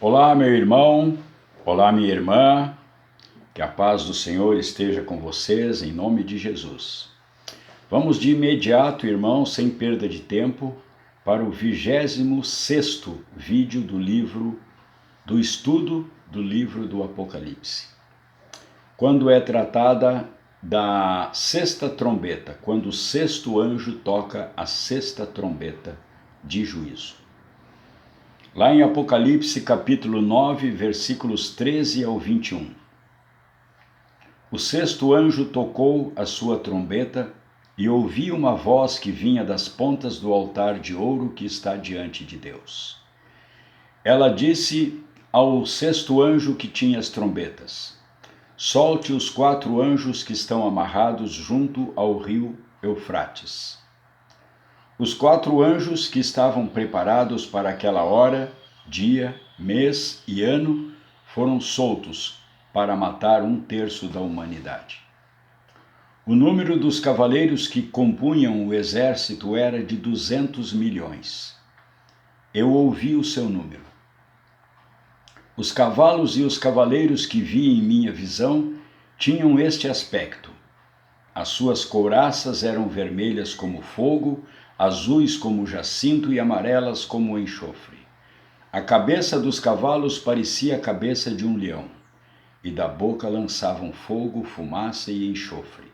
Olá, meu irmão, olá, minha irmã, que a paz do Senhor esteja com vocês, em nome de Jesus. Vamos de imediato, irmão, sem perda de tempo, para o 26º vídeo do estudo do livro do Apocalipse. Quando é tratada da sexta trombeta, quando o sexto anjo toca a sexta trombeta de juízo. Lá em Apocalipse capítulo 9, versículos 13 ao 21. O sexto anjo tocou a sua trombeta e ouvi uma voz que vinha das pontas do altar de ouro que está diante de Deus. Ela disse ao sexto anjo que tinha as trombetas: solte os 4 anjos que estão amarrados junto ao rio Eufrates. Os 4 anjos que estavam preparados para aquela hora, dia, mês e ano foram soltos para matar 1/3 da humanidade. O número dos cavaleiros que compunham o exército era de 200 milhões. Eu ouvi o seu número. Os cavalos e os cavaleiros que vi em minha visão tinham este aspecto. As suas couraças eram vermelhas como fogo, azuis como jacinto e amarelas como enxofre. A cabeça dos cavalos parecia a cabeça de um leão, e da boca lançavam fogo, fumaça e enxofre.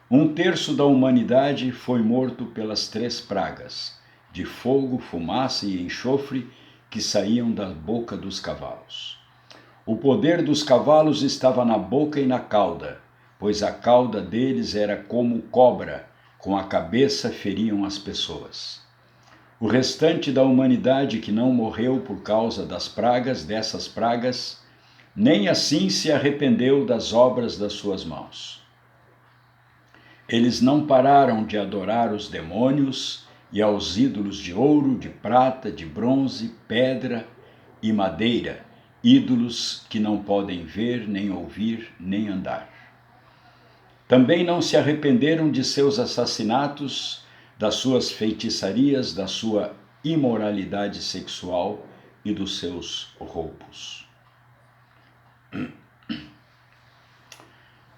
1/3 da humanidade foi morto pelas 3 pragas, de fogo, fumaça e enxofre, que saíam da boca dos cavalos. O poder dos cavalos estava na boca e na cauda, pois a cauda deles era como cobra, com a cabeça feriam as pessoas. O restante da humanidade que não morreu por causa dessas pragas, nem assim se arrependeu das obras das suas mãos. Eles não pararam de adorar os demônios e aos ídolos de ouro, de prata, de bronze, pedra e madeira, ídolos que não podem ver, nem ouvir, nem andar. Também não se arrependeram de seus assassinatos, das suas feitiçarias, da sua imoralidade sexual e dos seus roubos.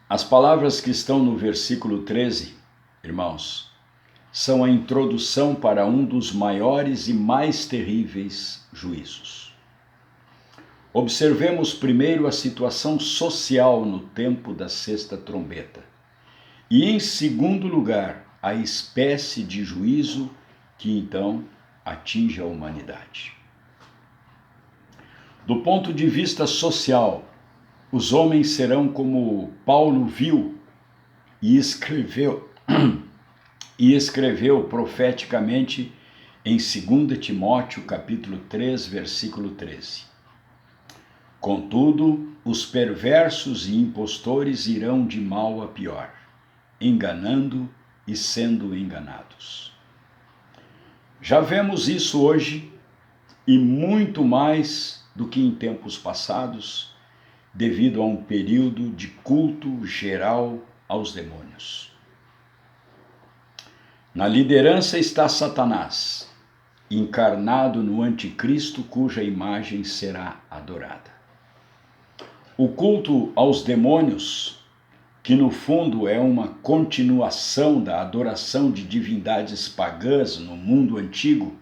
As palavras que estão no versículo 13, irmãos, são a introdução para um dos maiores e mais terríveis juízos. Observemos primeiro a situação social no tempo da sexta trombeta. E, em segundo lugar, a espécie de juízo que então atinge a humanidade. Do ponto de vista social, os homens serão como Paulo viu e escreveu profeticamente em 2 Timóteo capítulo 3, versículo 13. Contudo, os perversos e impostores irão de mal a pior, enganando e sendo enganados. Já vemos isso hoje e muito mais do que em tempos passados, devido a um período de culto geral aos demônios. Na liderança está Satanás, encarnado no anticristo, cuja imagem será adorada. O culto aos demônios, que no fundo é uma continuação da adoração de divindades pagãs no mundo antigo,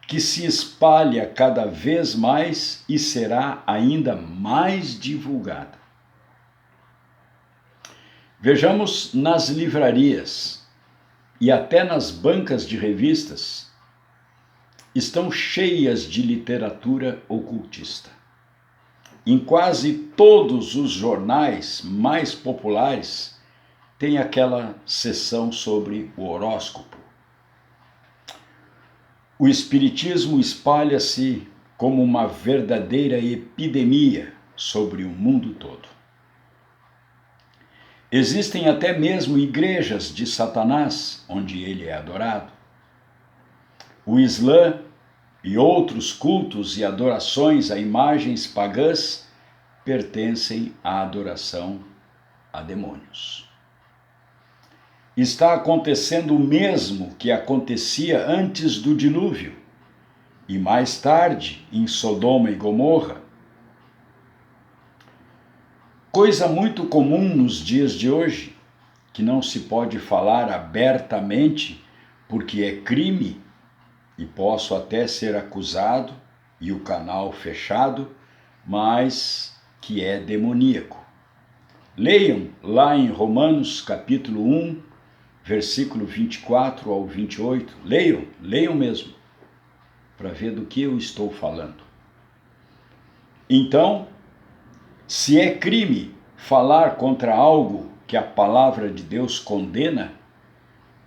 que se espalha cada vez mais e será ainda mais divulgada. Vejamos nas livrarias e até nas bancas de revistas, estão cheias de literatura ocultista. Em quase todos os jornais mais populares tem aquela seção sobre o horóscopo. O espiritismo espalha-se como uma verdadeira epidemia sobre o mundo todo. Existem até mesmo igrejas de Satanás, onde ele é adorado. O Islã e outros cultos e adorações a imagens pagãs pertencem à adoração a demônios. Está acontecendo o mesmo que acontecia antes do dilúvio, e mais tarde em Sodoma e Gomorra. Coisa muito comum nos dias de hoje, que não se pode falar abertamente porque é crime e posso até ser acusado e o canal fechado, mas que é demoníaco. Leiam lá em Romanos capítulo 1, versículo 24 ao 28. Leiam mesmo, para ver do que eu estou falando. Então, se é crime falar contra algo que a palavra de Deus condena,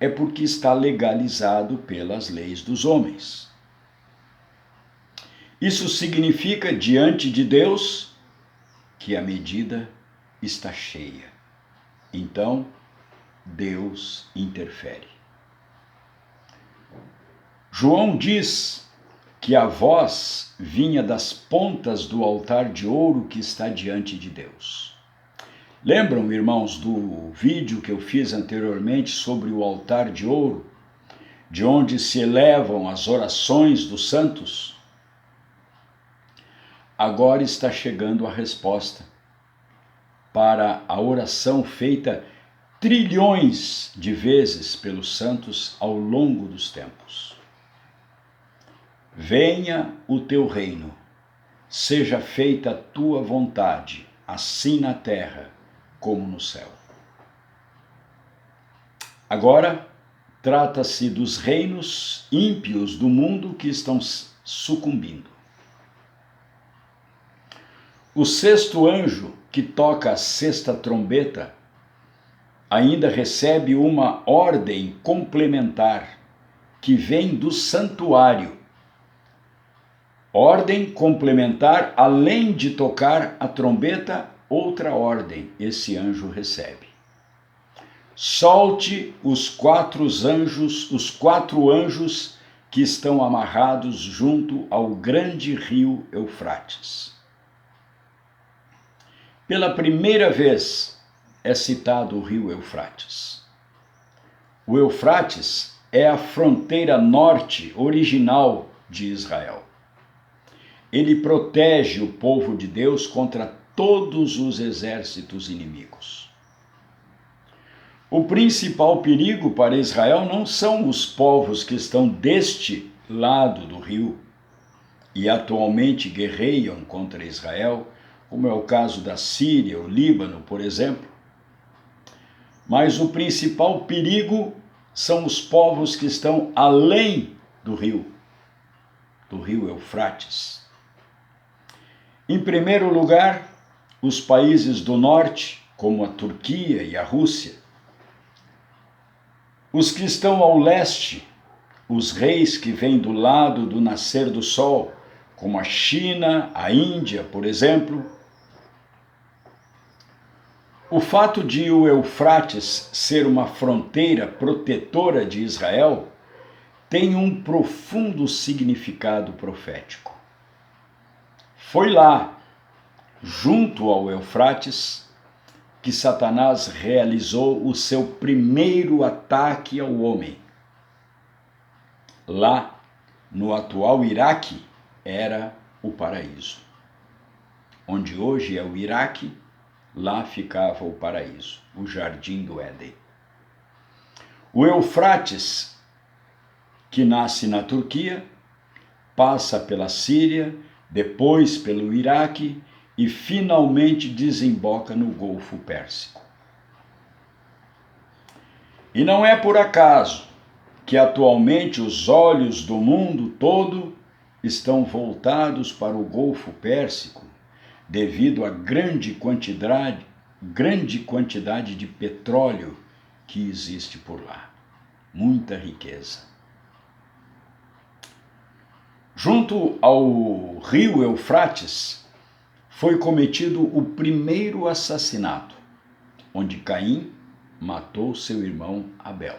é porque está legalizado pelas leis dos homens. Isso significa, diante de Deus, que a medida está cheia. Então, Deus interfere. João diz que a voz vinha das pontas do altar de ouro que está diante de Deus. Lembram, irmãos, do vídeo que eu fiz anteriormente sobre o altar de ouro, de onde se elevam as orações dos santos? Agora está chegando a resposta para a oração feita trilhões de vezes pelos santos ao longo dos tempos. Venha o teu reino, seja feita a tua vontade, assim na terra como no céu. Agora, trata-se dos reinos ímpios do mundo que estão sucumbindo. O sexto anjo, que toca a sexta trombeta, ainda recebe uma ordem complementar que vem do santuário. Ordem complementar, além de tocar a trombeta, outra ordem esse anjo recebe. Solte os quatro anjos que estão amarrados junto ao grande rio Eufrates. Pela primeira vez é citado o rio Eufrates. O Eufrates é a fronteira norte original de Israel. Ele protege o povo de Deus contra todos os exércitos inimigos. O principal perigo para Israel não são os povos que estão deste lado do rio e atualmente guerreiam contra Israel, como é o caso da Síria, o Líbano, por exemplo. Mas o principal perigo são os povos que estão além do rio Eufrates. Em primeiro lugar, os países do norte, como a Turquia e a Rússia. Os que estão ao leste, os reis que vêm do lado do nascer do sol, como a China, a Índia, por exemplo. O fato de o Eufrates ser uma fronteira protetora de Israel tem um profundo significado profético. Foi lá, junto ao Eufrates, que Satanás realizou o seu primeiro ataque ao homem. Lá, no atual Iraque, era o paraíso. Onde hoje é o Iraque, lá ficava o paraíso, o Jardim do Éden. O Eufrates, que nasce na Turquia, passa pela Síria, depois pelo Iraque e finalmente desemboca no Golfo Pérsico. E não é por acaso que atualmente os olhos do mundo todo estão voltados para o Golfo Pérsico, devido à grande quantidade de petróleo que existe por lá. Muita riqueza. Junto ao rio Eufrates, foi cometido o primeiro assassinato, onde Caim matou seu irmão Abel.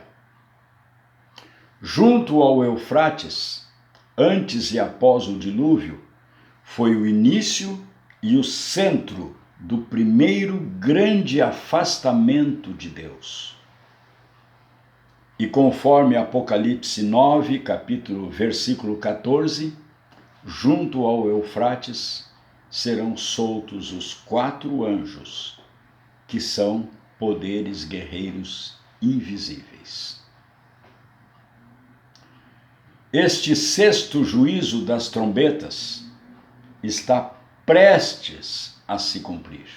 Junto ao Eufrates, antes e após o dilúvio, foi o início e o centro do primeiro grande afastamento de Deus. E conforme Apocalipse 9, versículo 14, junto ao Eufrates, serão soltos os 4 anjos, que são poderes guerreiros invisíveis. Este 6º juízo das trombetas está prestes a se cumprir.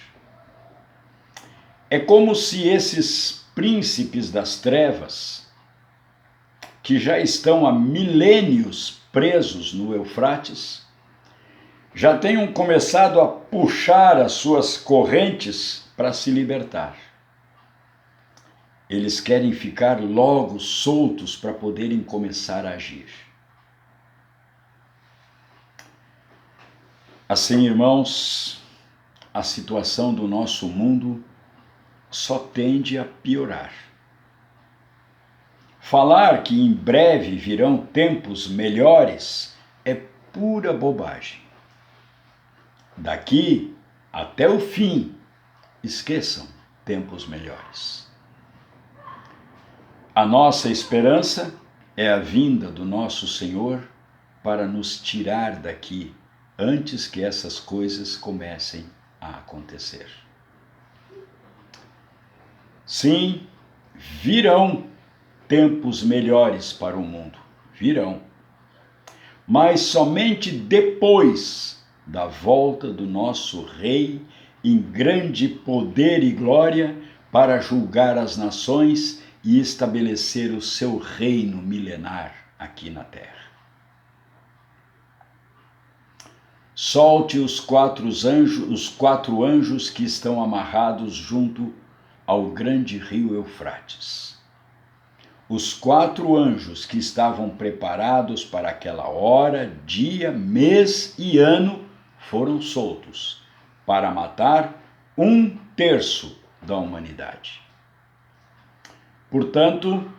É como se esses príncipes das trevas, que já estão há milênios presos no Eufrates, já tenham começado a puxar as suas correntes para se libertar. Eles querem ficar logo soltos para poderem começar a agir. Assim, irmãos, a situação do nosso mundo só tende a piorar. Falar que em breve virão tempos melhores é pura bobagem. Daqui até o fim, esqueçam tempos melhores. A nossa esperança é a vinda do nosso Senhor para nos tirar daqui antes que essas coisas comecem a acontecer. Sim, virão tempos melhores para o mundo, virão. Mas somente depois da volta do nosso Rei em grande poder e glória para julgar as nações e estabelecer o seu reino milenar aqui na terra. Solte os 4 anjos que estão amarrados junto ao grande rio Eufrates. Os 4 anjos que estavam preparados para aquela hora, dia, mês e ano foram soltos para matar 1/3 da humanidade. Portanto,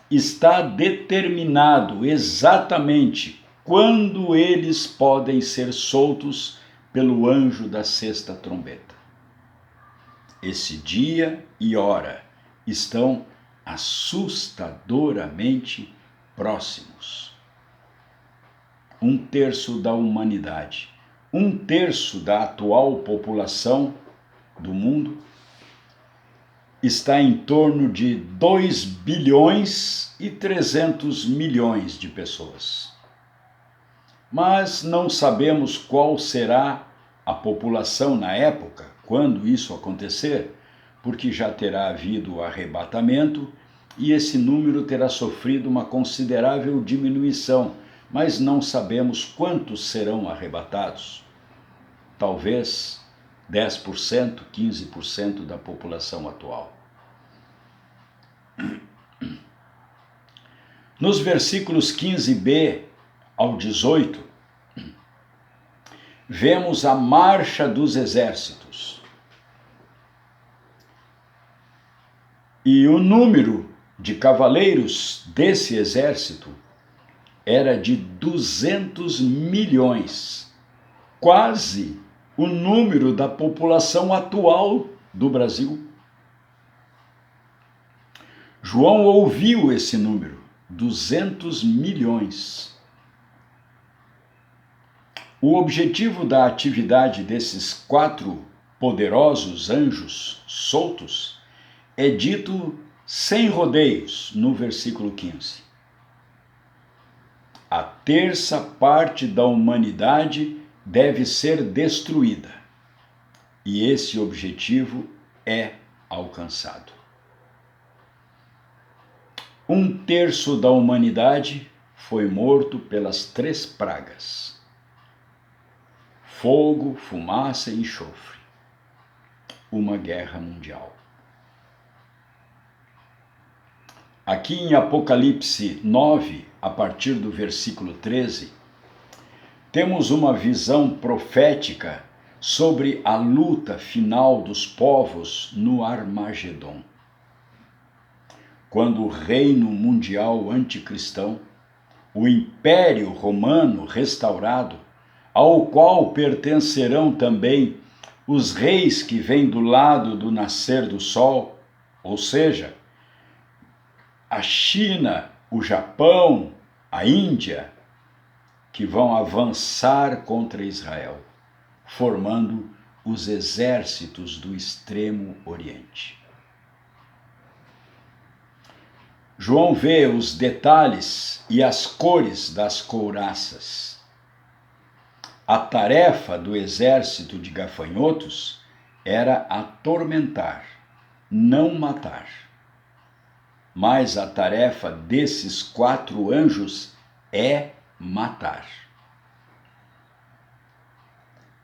está determinado exatamente quando eles podem ser soltos pelo anjo da 6ª trombeta. Esse dia e hora estão assustadoramente próximos. 1/3 da humanidade, 1/3 da atual população do mundo, está em torno de 2,3 bilhões de pessoas. Mas não sabemos qual será a população na época, quando isso acontecer, porque já terá havido o arrebatamento e esse número terá sofrido uma considerável diminuição, mas não sabemos quantos serão arrebatados. Talvez 10%, 15% da população atual. Nos versículos 15b ao 18, vemos a marcha dos exércitos. E o número de cavaleiros desse exército era de 200 milhões, quase o número da população atual do Brasil. João ouviu esse número, 200 milhões. O objetivo da atividade desses 4 poderosos anjos soltos é dito sem rodeios no versículo 15. A 1/3 parte da humanidade deve ser destruída, e esse objetivo é alcançado. 1/3 da humanidade foi morto pelas 3 pragas: fogo, fumaça e enxofre. Uma guerra mundial. Aqui em Apocalipse 9, a partir do versículo 13, temos uma visão profética sobre a luta final dos povos no Armagedon. Quando o reino mundial anticristão, o Império Romano restaurado, ao qual pertencerão também os reis que vêm do lado do nascer do sol, ou seja, a China, o Japão, a Índia, que vão avançar contra Israel, formando os exércitos do Extremo Oriente. João vê os detalhes e as cores das couraças. A tarefa do exército de gafanhotos era atormentar, não matar. Mas a tarefa desses 4 anjos é matar.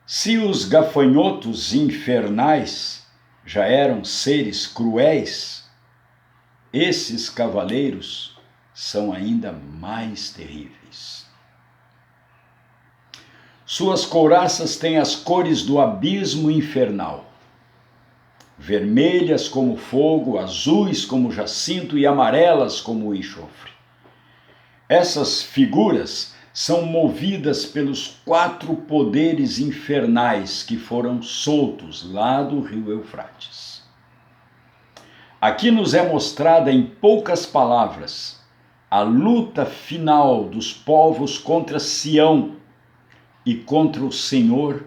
Se os gafanhotos infernais já eram seres cruéis, esses cavaleiros são ainda mais terríveis. Suas couraças têm as cores do abismo infernal. Vermelhas como fogo, azuis como jacinto e amarelas como o enxofre. Essas figuras são movidas pelos 4 poderes infernais que foram soltos lá do rio Eufrates. Aqui nos é mostrada em poucas palavras a luta final dos povos contra Sião e contra o Senhor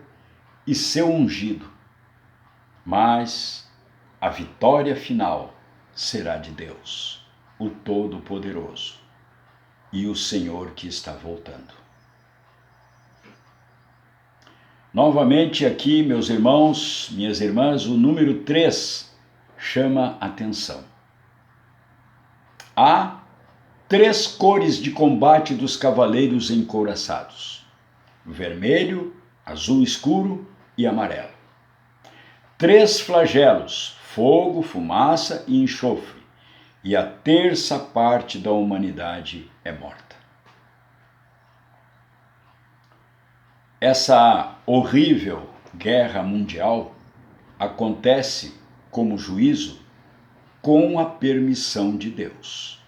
e seu ungido. Mas a vitória final será de Deus, o Todo-Poderoso, e o Senhor que está voltando. Novamente aqui, meus irmãos, minhas irmãs, o número 3 chama atenção. Há 3 cores de combate dos cavaleiros encouraçados: vermelho, azul escuro e amarelo. 3 flagelos: fogo, fumaça e enxofre, e a terça parte da humanidade é morta. Essa horrível guerra mundial acontece como juízo com a permissão de Deus.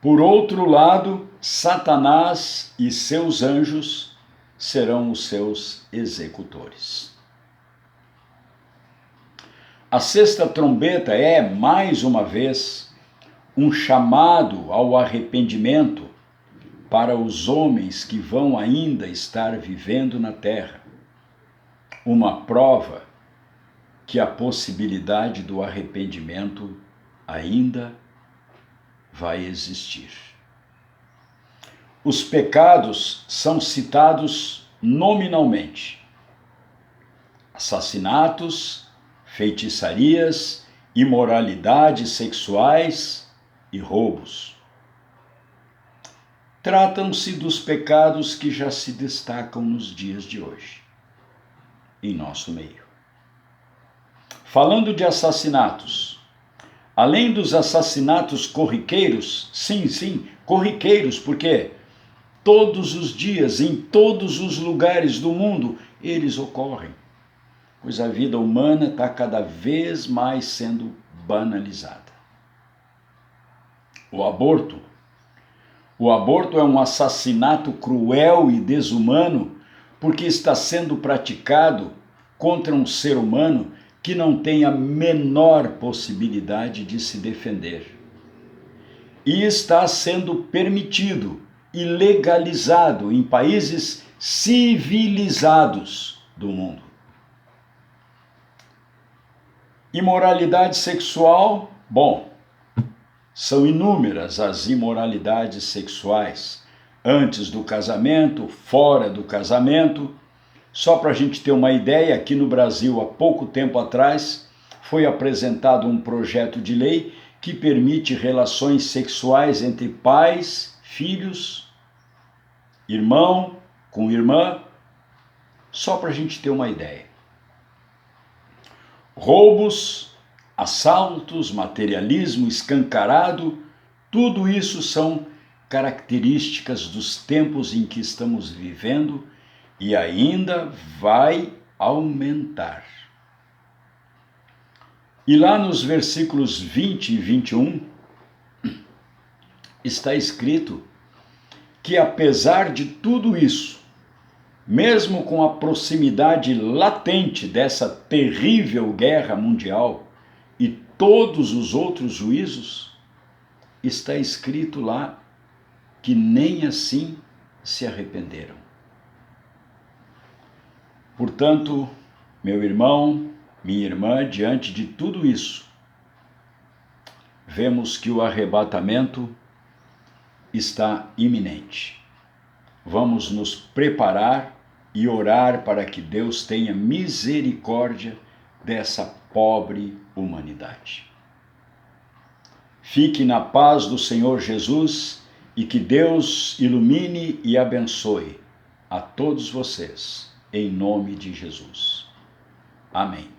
Por outro lado, Satanás e seus anjos serão os seus executores. A 6ª trombeta é, mais uma vez, um chamado ao arrependimento para os homens que vão ainda estar vivendo na terra. Uma prova que a possibilidade do arrependimento ainda vai existir. Os pecados são citados nominalmente: assassinatos, feitiçarias, imoralidades sexuais e roubos. Tratam-se dos pecados que já se destacam nos dias de hoje, em nosso meio. Falando de assassinatos, além dos assassinatos corriqueiros, sim, corriqueiros, porque todos os dias, em todos os lugares do mundo, eles ocorrem, pois a vida humana está cada vez mais sendo banalizada. O aborto é um assassinato cruel e desumano porque está sendo praticado contra um ser humano que não tem a menor possibilidade de se defender. E está sendo permitido e legalizado em países civilizados do mundo. Imoralidade sexual, são inúmeras as imoralidades sexuais, antes do casamento, fora do casamento. Só para a gente ter uma ideia, aqui no Brasil, há pouco tempo atrás, foi apresentado um projeto de lei que permite relações sexuais entre pais, filhos, irmão com irmã, só para a gente ter uma ideia. Roubos, assaltos, materialismo escancarado, tudo isso são características dos tempos em que estamos vivendo e ainda vai aumentar. E lá nos versículos 20 e 21, está escrito que apesar de tudo isso, mesmo com a proximidade latente dessa terrível guerra mundial e todos os outros juízos, está escrito lá que nem assim se arrependeram. Portanto, meu irmão, minha irmã, diante de tudo isso, vemos que o arrebatamento está iminente. Vamos nos preparar e orar para que Deus tenha misericórdia dessa pobre humanidade. Fique na paz do Senhor Jesus e que Deus ilumine e abençoe a todos vocês, em nome de Jesus. Amém.